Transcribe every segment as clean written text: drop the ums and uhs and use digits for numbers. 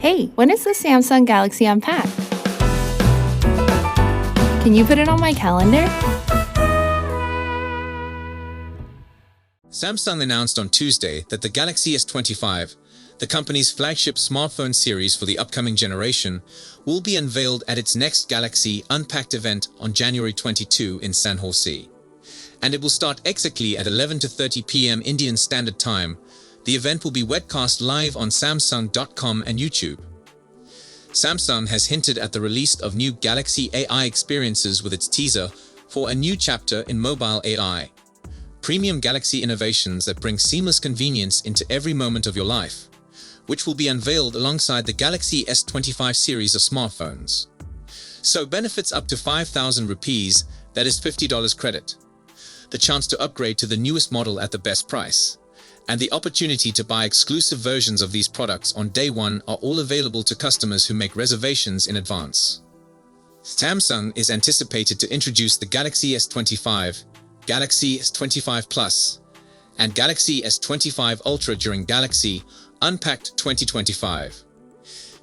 Hey, when is the Samsung Galaxy Unpacked? Can you put it on my calendar? Samsung announced on Tuesday that the Galaxy S25, the company's flagship smartphone series for the upcoming generation, will be unveiled at its next Galaxy Unpacked event on January 22 in San Jose. And it will start exactly at 11:30 p.m. Indian Standard Time. The event will be webcast live on Samsung.com and YouTube. Samsung has hinted at the release of new Galaxy AI experiences with its teaser for a new chapter in mobile AI. Premium Galaxy innovations that bring seamless convenience into every moment of your life, which will be unveiled alongside the Galaxy S25 series of smartphones. So benefits up to 5,000 rupees, that is $50 credit. The chance to upgrade to the newest model at the best price, and the opportunity to buy exclusive versions of these products on day one are all available to customers who make reservations in advance. Samsung is anticipated to introduce the Galaxy S25, Galaxy S25 Plus, and Galaxy S25 Ultra during Galaxy Unpacked 2025.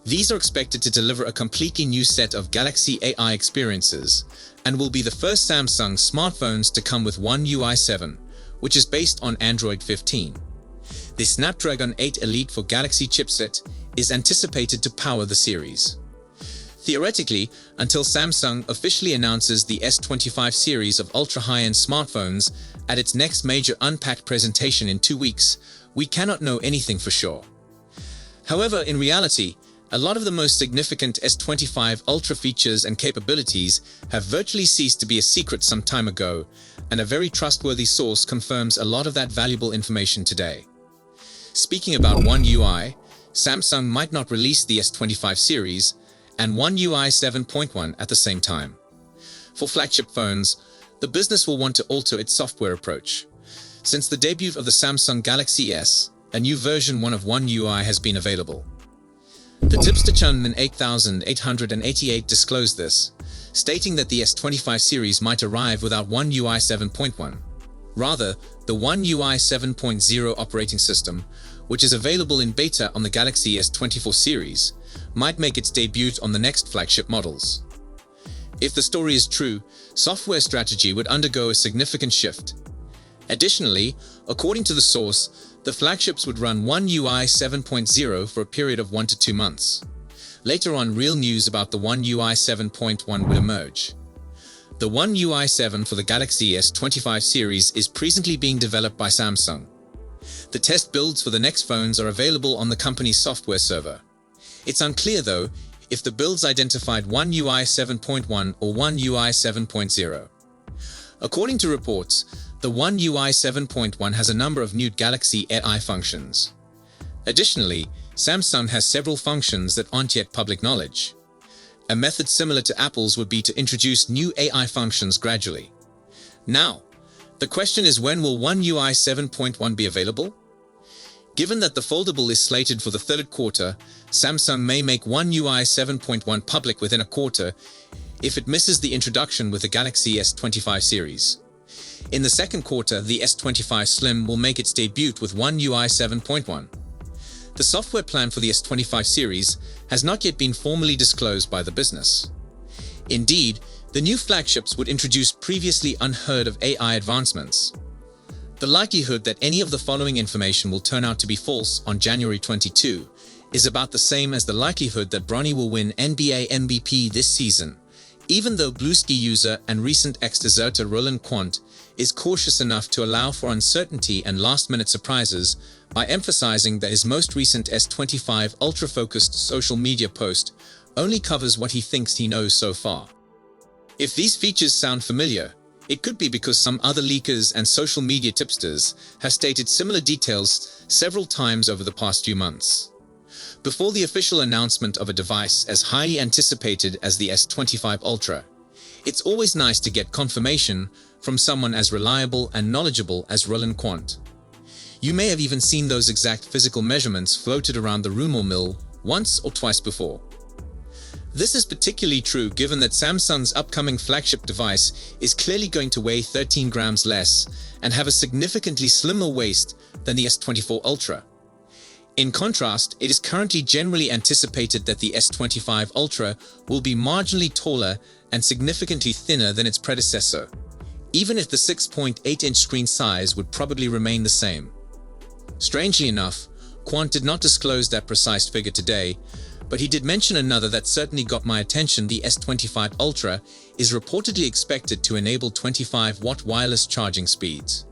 These are expected to deliver a completely new set of Galaxy AI experiences and will be the first Samsung smartphones to come with One UI 7, which is based on Android 15. The Snapdragon 8 Elite for Galaxy chipset is anticipated to power the series. Theoretically, until Samsung officially announces the S25 series of ultra-high-end smartphones at its next major Unpacked presentation in 2 weeks, we cannot know anything for sure. However, in reality, a lot of the most significant S25 Ultra features and capabilities have virtually ceased to be a secret some time ago, and a very trustworthy source confirms a lot of that valuable information today. Speaking about One UI, Samsung might not release the S25 series and One UI 7.1 at the same time. For flagship phones, the business will want to alter its software approach. Since the debut of the Samsung Galaxy S, a new version 1 of One UI has been available. The tipster Chunman 8888 disclosed this, stating that the S25 series might arrive without One UI 7.1. Rather, the One UI 7.0 operating system, which is available in beta on the Galaxy S24 series, might make its debut on the next flagship models. If the story is true, software strategy would undergo a significant shift. Additionally, according to the source, the flagships would run One UI 7.0 for a period of 1 to 2 months. Later on, real news about the One UI 7.1 would emerge. The One UI 7 for the Galaxy S25 series is presently being developed by Samsung. The test builds for the next phones are available on the company's software server. It's unclear, though, if the builds identified One UI 7.1 or One UI 7.0. According to reports, the One UI 7.1 has a number of new Galaxy AI functions. Additionally, Samsung has several functions that aren't yet public knowledge. A method similar to Apple's would be to introduce new AI functions gradually. Now, the question is, when will One UI 7.1 be available? Given that the foldable is slated for the third quarter, Samsung may make One UI 7.1 public within a quarter if it misses the introduction with the Galaxy S25 series. In the second quarter, the S25 Slim will make its debut with One UI 7.1. The software plan for the S25 series has not yet been formally disclosed by the business. Indeed, the new flagships would introduce previously unheard of AI advancements. The likelihood that any of the following information will turn out to be false on January 22 is about the same as the likelihood that Bronny will win NBA MVP this season, even though Bluesky user and recent ex-deserter Roland Quant is cautious enough to allow for uncertainty and last-minute surprises by emphasizing that his most recent S25 Ultra-focused social media post only covers what he thinks he knows so far. If these features sound familiar, it could be because some other leakers and social media tipsters have stated similar details several times over the past few months. Before the official announcement of a device as highly anticipated as the S25 Ultra, it's always nice to get confirmation from someone as reliable and knowledgeable as Roland Quant. You may have even seen those exact physical measurements floated around the rumor mill once or twice before. This is particularly true given that Samsung's upcoming flagship device is clearly going to weigh 13 grams less and have a significantly slimmer waist than the S24 Ultra. In contrast, it is currently generally anticipated that the S25 Ultra will be marginally taller and significantly thinner than its predecessor, even if the 6.8-inch screen size would probably remain the same. Strangely enough, Quant did not disclose that precise figure today, but he did mention another that certainly got my attention. The S25 Ultra is reportedly expected to enable 25-watt wireless charging speeds.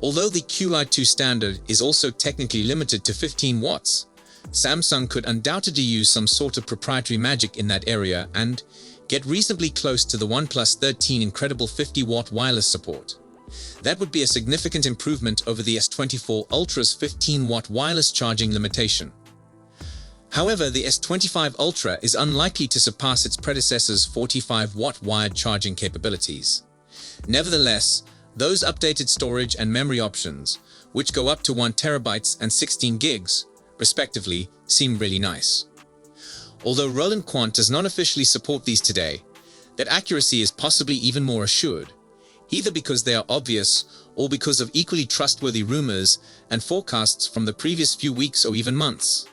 Although the QI2 standard is also technically limited to 15 watts, Samsung could undoubtedly use some sort of proprietary magic in that area and get reasonably close to the OnePlus 13 incredible 50-watt wireless support. That would be a significant improvement over the S24 Ultra's 15-watt wireless charging limitation. However, the S25 Ultra is unlikely to surpass its predecessor's 45-watt wired charging capabilities. Nevertheless, those updated storage and memory options, which go up to 1 terabytes and 16 gigs, respectively, seem really nice. Although Roland Quant does not officially support these today, that accuracy is possibly even more assured, either because they are obvious or because of equally trustworthy rumors and forecasts from the previous few weeks or even months.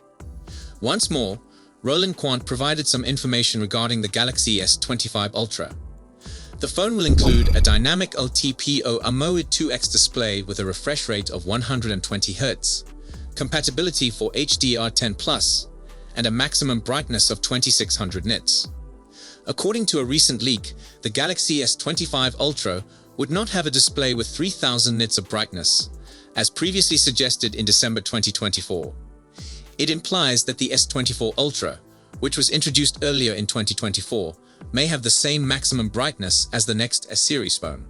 Once more, Roland Quant provided some information regarding the Galaxy S25 Ultra. The phone will include a dynamic LTPO AMOLED 2X display with a refresh rate of 120 Hz, compatibility for HDR10+, and a maximum brightness of 2600 nits. According to a recent leak, the Galaxy S25 Ultra would not have a display with 3000 nits of brightness, as previously suggested in December 2024. It implies that the S24 Ultra, which was introduced earlier in 2024, may have the same maximum brightness as the next S series phone.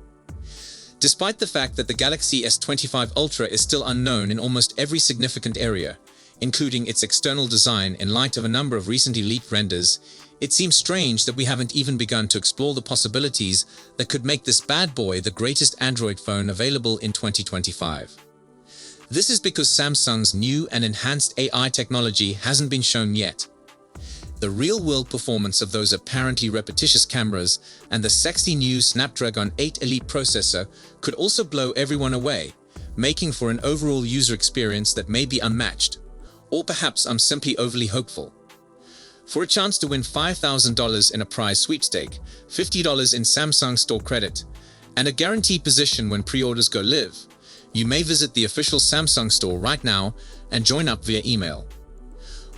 Despite the fact that the Galaxy S25 Ultra is still unknown in almost every significant area, including its external design in light of a number of recently leaked renders, it seems strange that we haven't even begun to explore the possibilities that could make this bad boy the greatest Android phone available in 2025. This is because Samsung's new and enhanced AI technology hasn't been shown yet. The real-world performance of those apparently repetitious cameras and the sexy new Snapdragon 8 Elite processor could also blow everyone away, making for an overall user experience that may be unmatched. Or perhaps I'm simply overly hopeful. For a chance to win $5,000 in a prize sweepstake, $50 in Samsung store credit, and a guaranteed position when pre-orders go live, you may visit the official Samsung store right now and join up via email.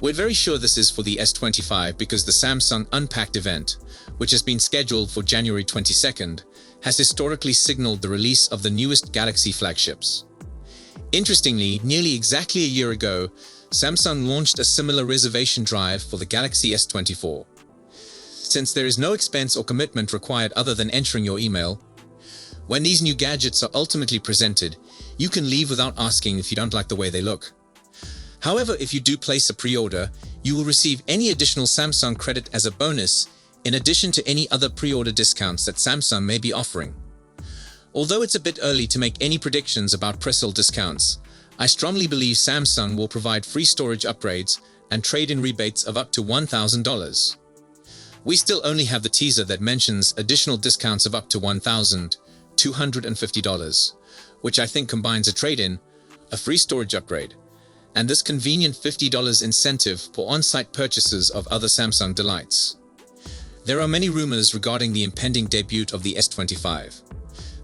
We're very sure this is for the S25 because the Samsung Unpacked Event, which has been scheduled for January 22nd, has historically signaled the release of the newest Galaxy flagships. Interestingly, nearly exactly a year ago, Samsung launched a similar reservation drive for the Galaxy S24. Since there is no expense or commitment required other than entering your email, when these new gadgets are ultimately presented, you can leave without asking if you don't like the way they look. However, if you do place a pre-order, you will receive any additional Samsung credit as a bonus, in addition to any other pre-order discounts that Samsung may be offering. Although it's a bit early to make any predictions about pre-sale discounts, I strongly believe Samsung will provide free storage upgrades and trade-in rebates of up to $1,000. We still only have the teaser that mentions additional discounts of up to $1,250, which I think combines a trade-in, a free storage upgrade, and this convenient $50 incentive for on-site purchases of other Samsung delights. There are many rumors regarding the impending debut of the S25.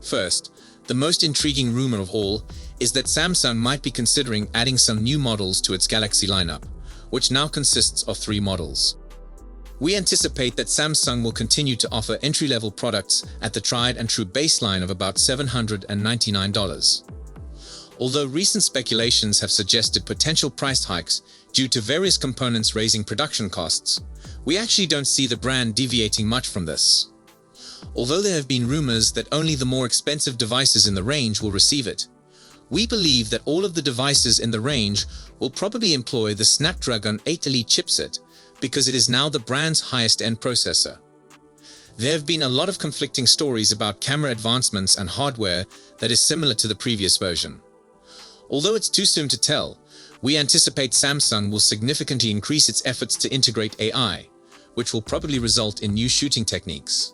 First, the most intriguing rumor of all is that Samsung might be considering adding some new models to its Galaxy lineup, which now consists of 3 models. We anticipate that Samsung will continue to offer entry-level products at the tried-and-true baseline of about $799. Although recent speculations have suggested potential price hikes due to various components raising production costs, we actually don't see the brand deviating much from this. Although there have been rumors that only the more expensive devices in the range will receive it, we believe that all of the devices in the range will probably employ the Snapdragon 8 Elite chipset because it is now the brand's highest-end processor. There have been a lot of conflicting stories about camera advancements and hardware that is similar to the previous version. Although it's too soon to tell, we anticipate Samsung will significantly increase its efforts to integrate AI, which will probably result in new shooting techniques.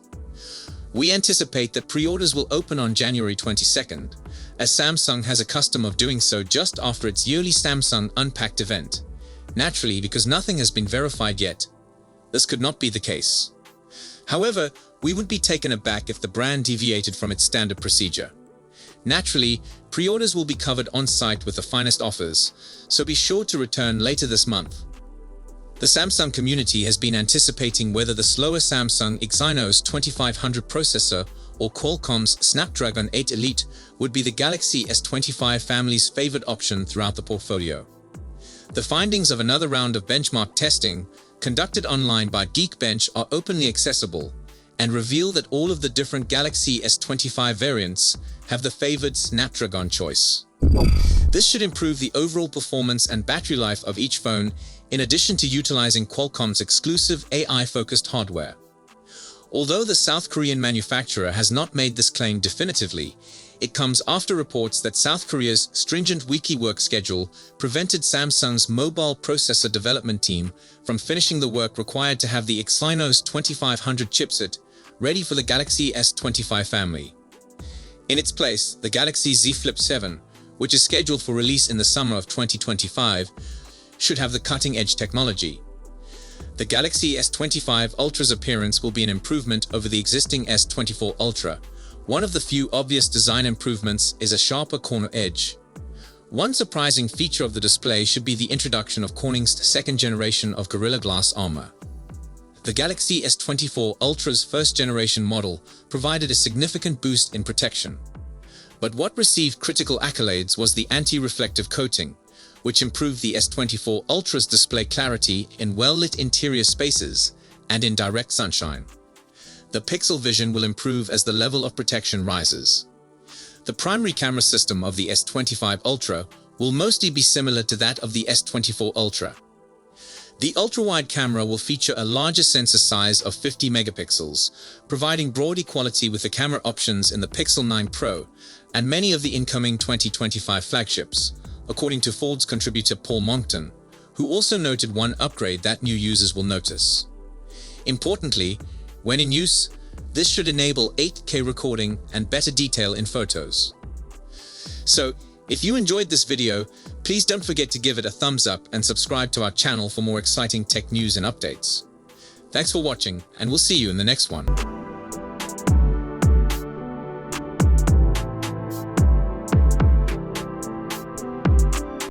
We anticipate that pre-orders will open on January 22nd, as Samsung has a custom of doing so just after its yearly Samsung Unpacked event. Naturally, because nothing has been verified yet, this could not be the case. However, we would be taken aback if the brand deviated from its standard procedure. Naturally, pre-orders will be covered on-site with the finest offers, so be sure to return later this month. The Samsung community has been anticipating whether the slower Samsung Exynos 2500 processor or Qualcomm's Snapdragon 8 Elite would be the Galaxy S25 family's favorite option throughout the portfolio. The findings of another round of benchmark testing, conducted online by Geekbench, are openly accessible and reveal that all of the different Galaxy S25 variants have the favored Snapdragon choice. This should improve the overall performance and battery life of each phone, in addition to utilizing Qualcomm's exclusive AI-focused hardware. Although the South Korean manufacturer has not made this claim definitively, it comes after reports that South Korea's stringent weekly work schedule prevented Samsung's mobile processor development team from finishing the work required to have the Exynos 2500 chipset ready for the Galaxy S25 family. In its place, the Galaxy Z Flip 7, which is scheduled for release in the summer of 2025, should have the cutting-edge technology. The Galaxy S25 Ultra's appearance will be an improvement over the existing S24 Ultra. One of the few obvious design improvements is a sharper corner edge. One surprising feature of the display should be the introduction of Corning's second generation of Gorilla Glass armor. The Galaxy S24 Ultra's first-generation model provided a significant boost in protection. But what received critical accolades was the anti-reflective coating, which improved the S24 Ultra's display clarity in well-lit interior spaces and in direct sunshine. The pixel vision will improve as the level of protection rises. The primary camera system of the S25 Ultra will mostly be similar to that of the S24 Ultra. The ultra-wide camera will feature a larger sensor size of 50 megapixels, providing broad equality with the camera options in the Pixel 9 Pro and many of the incoming 2025 flagships, according to Ford's contributor Paul Monckton, who also noted one upgrade that new users will notice. Importantly, when in use, this should enable 8K recording and better detail in photos. So, if you enjoyed this video, please don't forget to give it a thumbs up and subscribe to our channel for more exciting tech news and updates. Thanks for watching, and we'll see you in the next one.